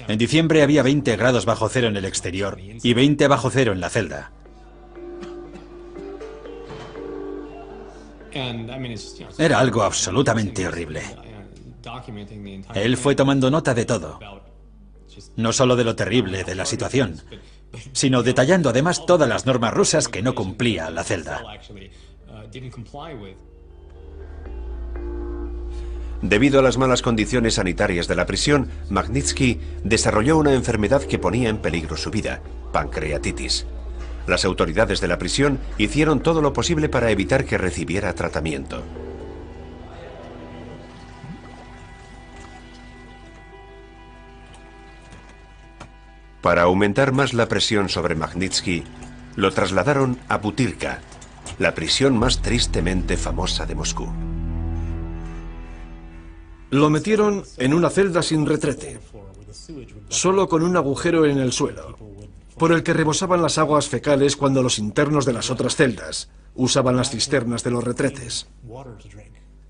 [SPEAKER 5] En diciembre había 20 grados bajo cero en el exterior y 20 bajo cero en la celda. Era algo absolutamente horrible. Él fue tomando nota de todo, no solo de lo terrible de la situación, sino detallando además todas las normas rusas que no cumplía la celda.
[SPEAKER 1] Debido a las malas condiciones sanitarias de la prisión, Magnitsky desarrolló una enfermedad que ponía en peligro su vida, pancreatitis. Las autoridades de la prisión hicieron todo lo posible para evitar que recibiera tratamiento. Para aumentar más la presión sobre Magnitsky, lo trasladaron a Butyrka, la prisión más tristemente famosa de Moscú.
[SPEAKER 2] Lo metieron en una celda sin retrete, solo con un agujero en el suelo, por el que rebosaban las aguas fecales cuando los internos de las otras celdas usaban las cisternas de los retretes.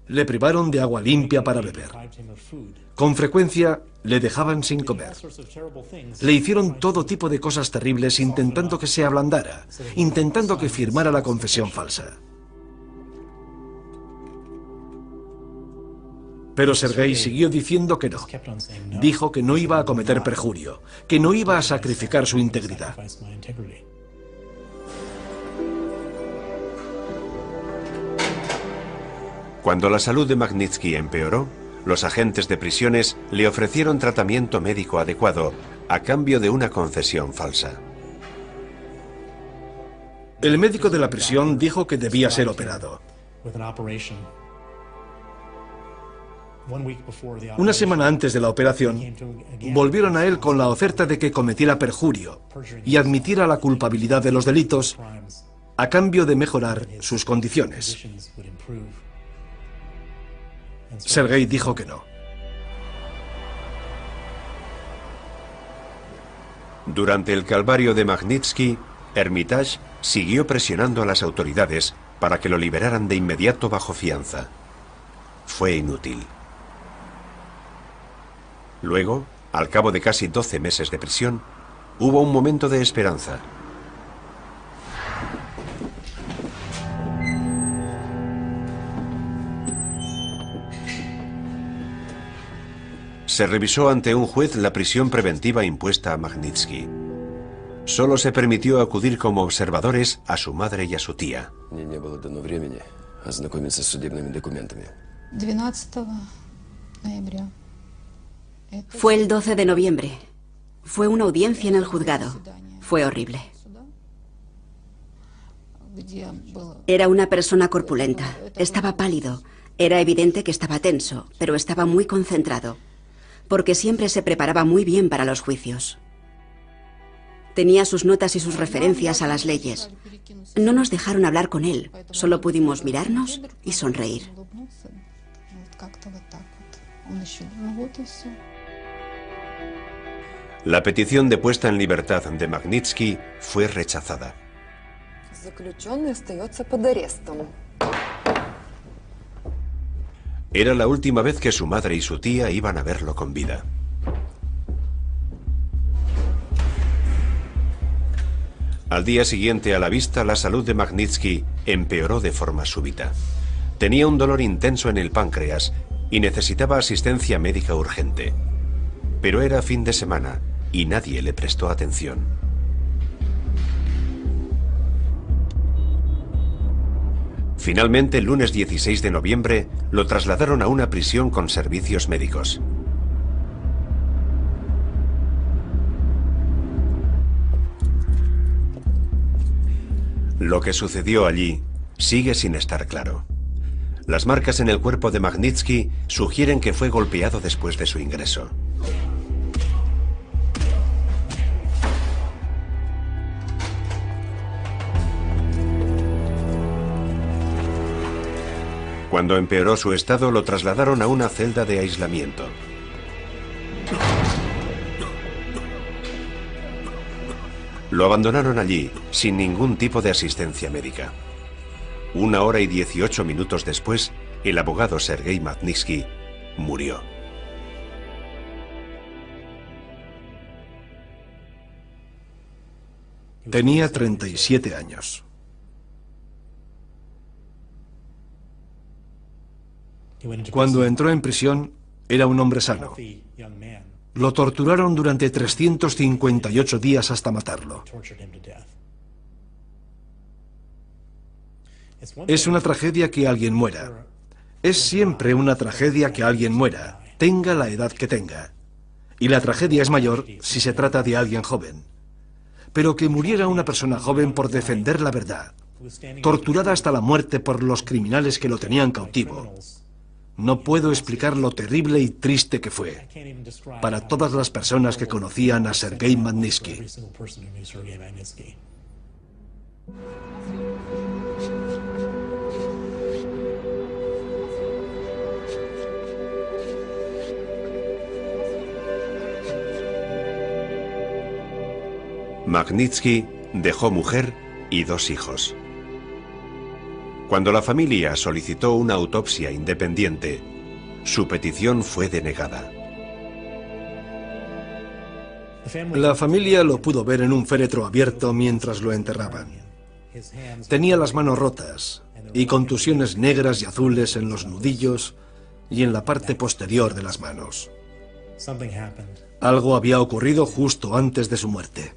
[SPEAKER 2] Le privaron de agua limpia para beber. Con frecuencia le dejaban sin comer. Le hicieron todo tipo de cosas terribles intentando que se ablandara, intentando que firmara la confesión falsa. Pero Sergei siguió diciendo que no. Dijo que no iba a cometer perjurio, que no iba a sacrificar su integridad.
[SPEAKER 1] Cuando la salud de Magnitsky empeoró, los agentes de prisiones le ofrecieron tratamiento médico adecuado a cambio de una concesión falsa.
[SPEAKER 2] El médico de la prisión dijo que debía ser operado. Una semana antes de la operación, volvieron a él con la oferta de que cometiera perjurio y admitiera la culpabilidad de los delitos a cambio de mejorar sus condiciones. Sergei dijo que no.
[SPEAKER 1] Durante el calvario de Magnitsky, Hermitage siguió presionando a las autoridades para que lo liberaran de inmediato bajo fianza. Fue inútil. Luego, al cabo de casi 12 meses de prisión, hubo un momento de esperanza. Se revisó ante un juez la prisión preventiva impuesta a Magnitsky. Solo se permitió acudir como observadores a su madre y a su tía.
[SPEAKER 3] Fue el 12 de noviembre. Fue una audiencia en el juzgado. Fue horrible. Era una persona corpulenta. Estaba pálido. Era evidente que estaba tenso, pero estaba muy concentrado, porque siempre se preparaba muy bien para los juicios. Tenía sus notas y sus referencias a las leyes. No nos dejaron hablar con él, solo pudimos mirarnos y sonreír.
[SPEAKER 1] La petición de puesta en libertad de Magnitsky fue rechazada. Era la última vez que su madre y su tía iban a verlo con vida. Al día siguiente a la vista, la salud de Magnitsky empeoró de forma súbita. Tenía un dolor intenso en el páncreas y necesitaba asistencia médica urgente. Pero era fin de semana y nadie le prestó atención. Finalmente, el lunes 16 de noviembre, lo trasladaron a una prisión con servicios médicos. Lo que sucedió allí sigue sin estar claro. Las marcas en el cuerpo de Magnitsky sugieren que fue golpeado después de su ingreso. Cuando empeoró su estado, lo trasladaron a una celda de aislamiento. Lo abandonaron allí, sin ningún tipo de asistencia médica. 1 hora y 18 minutos después, el abogado Sergei Magnitsky murió.
[SPEAKER 2] Tenía 37 años. Cuando entró en prisión, era un hombre sano. Lo torturaron durante 358 días hasta matarlo. Es una tragedia que alguien muera. Es siempre una tragedia que alguien muera, tenga la edad que tenga. Y la tragedia es mayor si se trata de alguien joven. Pero que muriera una persona joven por defender la verdad, torturada hasta la muerte por los criminales que lo tenían cautivo. No puedo explicar lo terrible y triste que fue para todas las personas que conocían a Sergei Magnitsky.
[SPEAKER 1] Magnitsky dejó mujer y 2 hijos. Cuando la familia solicitó una autopsia independiente, su petición fue denegada.
[SPEAKER 2] La familia lo pudo ver en un féretro abierto mientras lo enterraban. Tenía las manos rotas y contusiones negras y azules en los nudillos y en la parte posterior de las manos. Algo había ocurrido justo antes de su muerte.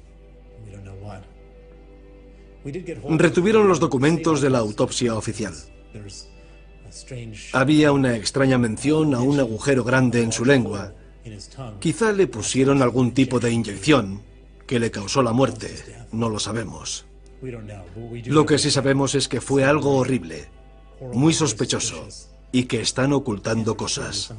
[SPEAKER 2] Retuvieron los documentos de la autopsia oficial. Había una extraña mención a un agujero grande en su lengua. Quizá le pusieron algún tipo de inyección que le causó la muerte. No lo sabemos. Lo que sí sabemos es que fue algo horrible, muy sospechoso, y que están ocultando cosas.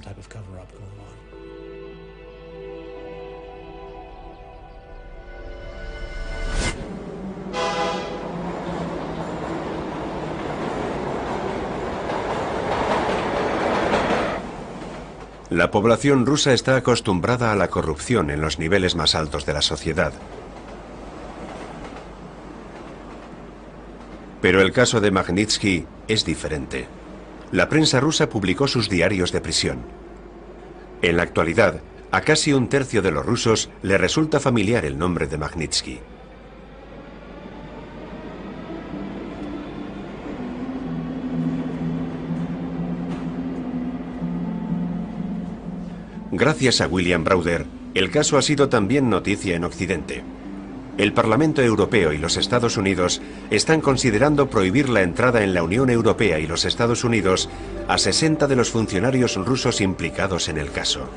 [SPEAKER 1] La población rusa está acostumbrada a la corrupción en los niveles más altos de la sociedad. Pero el caso de Magnitsky es diferente. La prensa rusa publicó sus diarios de prisión. En la actualidad, a casi un tercio de los rusos le resulta familiar el nombre de Magnitsky. Gracias a William Browder, el caso ha sido también noticia en Occidente. El Parlamento Europeo y los Estados Unidos están considerando prohibir la entrada en la Unión Europea y los Estados Unidos a 60 de los funcionarios rusos implicados en el caso.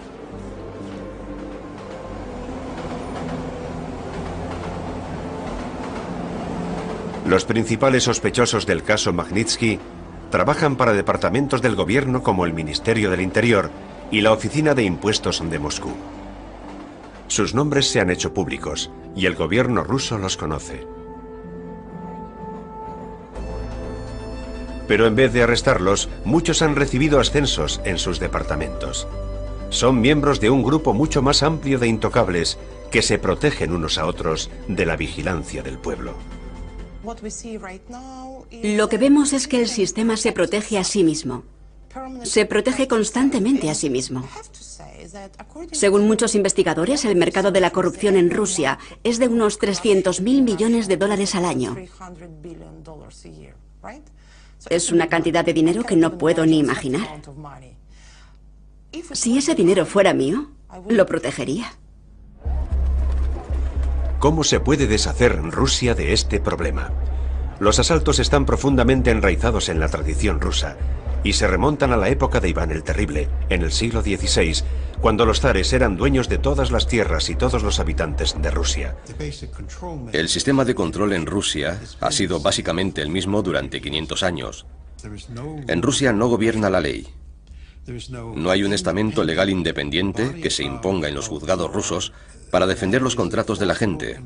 [SPEAKER 1] Los principales sospechosos del caso Magnitsky trabajan para departamentos del gobierno como el Ministerio del Interior y la Oficina de Impuestos de Moscú. Sus nombres se han hecho públicos y el gobierno ruso los conoce. Pero en vez de arrestarlos, muchos han recibido ascensos en sus departamentos. Son miembros de un grupo mucho más amplio de intocables que se protegen unos a otros de la vigilancia del pueblo.
[SPEAKER 3] Lo que vemos es que el sistema se protege a sí mismo. Se protege constantemente a sí mismo. Según muchos investigadores, el mercado de la corrupción en Rusia es de unos 300.000 millones de dólares al año. Es una cantidad de dinero que no puedo ni imaginar. Si ese dinero fuera mío, lo protegería.
[SPEAKER 1] ¿Cómo se puede deshacer Rusia de este problema? Los asaltos están profundamente enraizados en la tradición rusa y se remontan a la época de Iván el Terrible, en el siglo XVI, cuando los zares eran dueños de todas las tierras y todos los habitantes de Rusia.
[SPEAKER 7] El sistema de control en Rusia ha sido básicamente el mismo durante 500 años. En Rusia no gobierna la ley. No hay un estamento legal independiente que se imponga en los juzgados rusos para defender los contratos de la gente.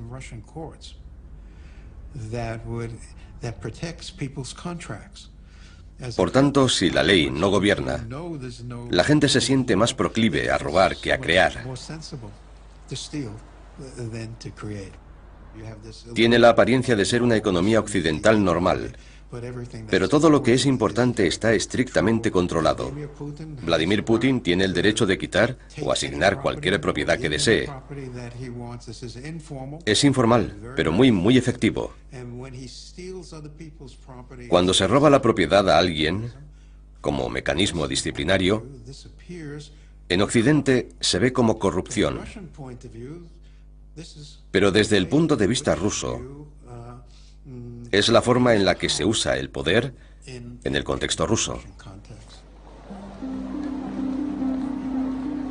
[SPEAKER 7] Por tanto, si la ley no gobierna, la gente se siente más proclive a robar que a crear. Tiene la apariencia de ser una economía occidental normal, pero todo lo que es importante está estrictamente controlado. Vladimir Putin tiene el derecho de quitar o asignar cualquier propiedad que desee. Es informal, pero muy efectivo. Cuando se roba la propiedad a alguien, como mecanismo disciplinario, en Occidente se ve como corrupción. Pero desde el punto de vista ruso, es la forma en la que se usa el poder en el contexto ruso.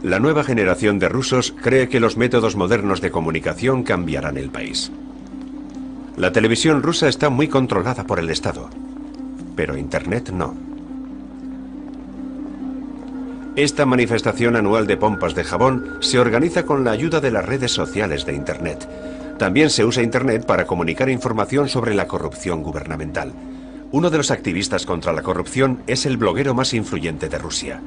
[SPEAKER 1] La nueva generación de rusos cree que los métodos modernos de comunicación cambiarán el país. La televisión rusa está muy controlada por el Estado, pero Internet no. Esta manifestación anual de pompas de jabón se organiza con la ayuda de las redes sociales de Internet. También se usa Internet para comunicar información sobre la corrupción gubernamental. Uno de los activistas contra la corrupción es el bloguero más influyente de Rusia.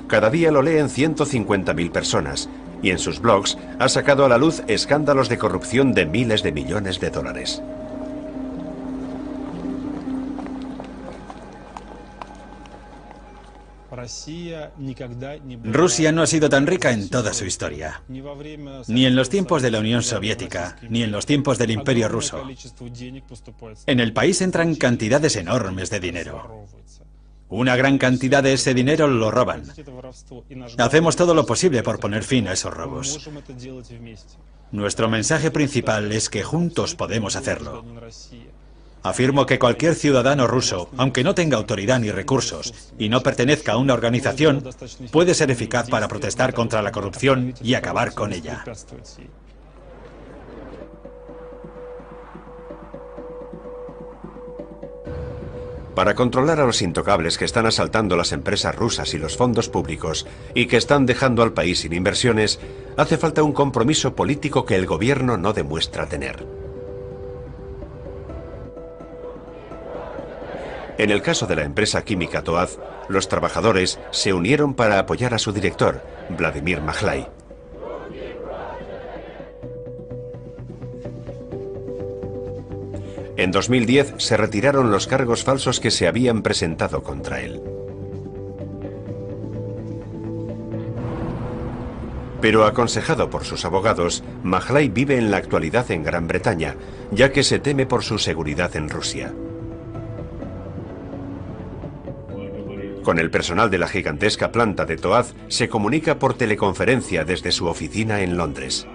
[SPEAKER 1] Cada día lo leen 150.000 personas y en sus blogs ha sacado a la luz escándalos de corrupción de miles de millones de dólares.
[SPEAKER 5] Rusia no ha sido tan rica en toda su historia, ni en los tiempos de la Unión Soviética, ni en los tiempos del Imperio Ruso. En el país entran cantidades enormes de dinero. Una gran cantidad de ese dinero lo roban. Hacemos todo lo posible por poner fin a esos robos. Nuestro mensaje principal es que juntos podemos hacerlo. Afirmo que cualquier ciudadano ruso, aunque no tenga autoridad ni recursos y no pertenezca a una organización, puede ser eficaz para protestar contra la corrupción y acabar con ella.
[SPEAKER 1] Para controlar a los intocables que están asaltando las empresas rusas y los fondos públicos y que están dejando al país sin inversiones, hace falta un compromiso político que el gobierno no demuestra tener. En el caso de la empresa química Toaz, los trabajadores se unieron para apoyar a su director, Vladimir Majlai. En 2010 se retiraron los cargos falsos que se habían presentado contra él. Pero aconsejado por sus abogados, Majlai vive en la actualidad en Gran Bretaña, ya que se teme por su seguridad en Rusia. Con el personal de la gigantesca planta de Toaz se comunica por teleconferencia desde su oficina en Londres.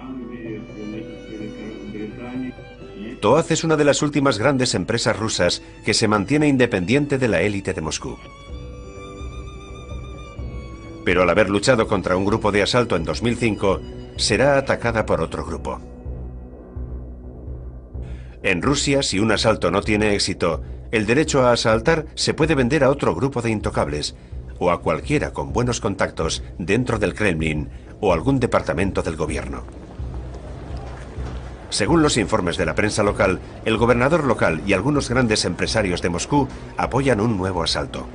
[SPEAKER 1] Toaz es una de las últimas grandes empresas rusas que se mantiene independiente de la élite de Moscú. Pero al haber luchado contra un grupo de asalto en 2005, será atacada por otro grupo. En Rusia, si un asalto no tiene éxito, el derecho a asaltar se puede vender a otro grupo de intocables, o a cualquiera con buenos contactos dentro del Kremlin o algún departamento del gobierno. Según los informes de la prensa local, el gobernador local y algunos grandes empresarios de Moscú apoyan un nuevo asalto.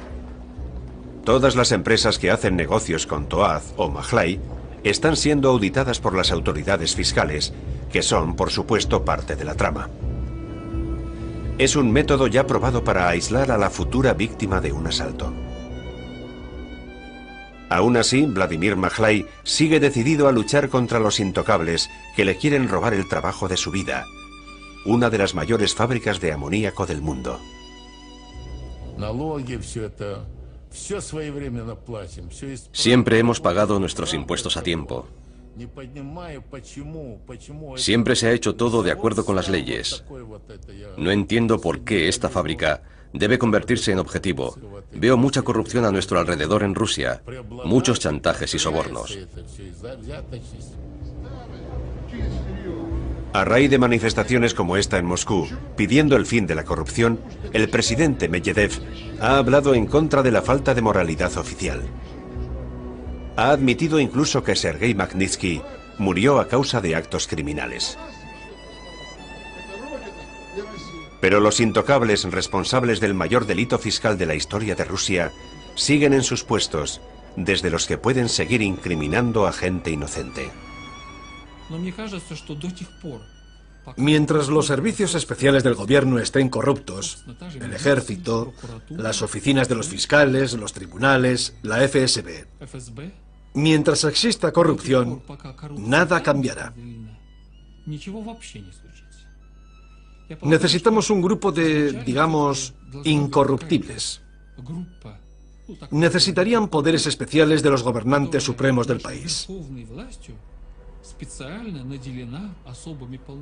[SPEAKER 1] Todas las empresas que hacen negocios con Toaz o Majlai están siendo auditadas por las autoridades fiscales, que son, por supuesto, parte de la trama. Es un método ya probado para aislar a la futura víctima de un asalto. Aún así, Vladimir Majlai sigue decidido a luchar contra los intocables que le quieren robar el trabajo de su vida, una de las mayores fábricas de amoníaco del mundo.
[SPEAKER 7] Siempre hemos pagado nuestros impuestos a tiempo. Siempre se ha hecho todo de acuerdo con las leyes. No entiendo por qué esta fábrica debe convertirse en objetivo. Veo mucha corrupción a nuestro alrededor en Rusia, muchos chantajes y sobornos.
[SPEAKER 1] A raíz de manifestaciones como esta en Moscú, pidiendo el fin de la corrupción, el presidente Medvedev ha hablado en contra de la falta de moralidad oficial. Ha admitido incluso que Sergei Magnitsky murió a causa de actos criminales. Pero los intocables responsables del mayor delito fiscal de la historia de Rusia siguen en sus puestos, desde los que pueden seguir incriminando a gente inocente.
[SPEAKER 2] Mientras los servicios especiales del gobierno estén corruptos, el ejército, las oficinas de los fiscales, los tribunales, la FSB, mientras exista corrupción, nada cambiará. Necesitamos un grupo de, digamos, incorruptibles. Necesitarían poderes especiales de los gobernantes supremos del país.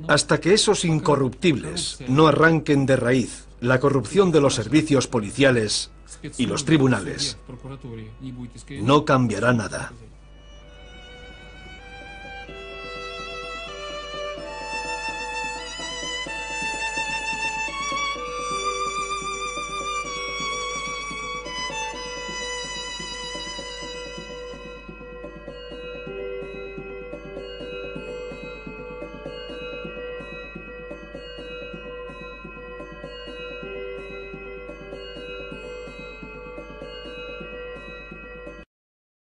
[SPEAKER 2] Hasta que esos incorruptibles no arranquen de raíz la corrupción de los servicios policiales y los tribunales, no cambiará nada.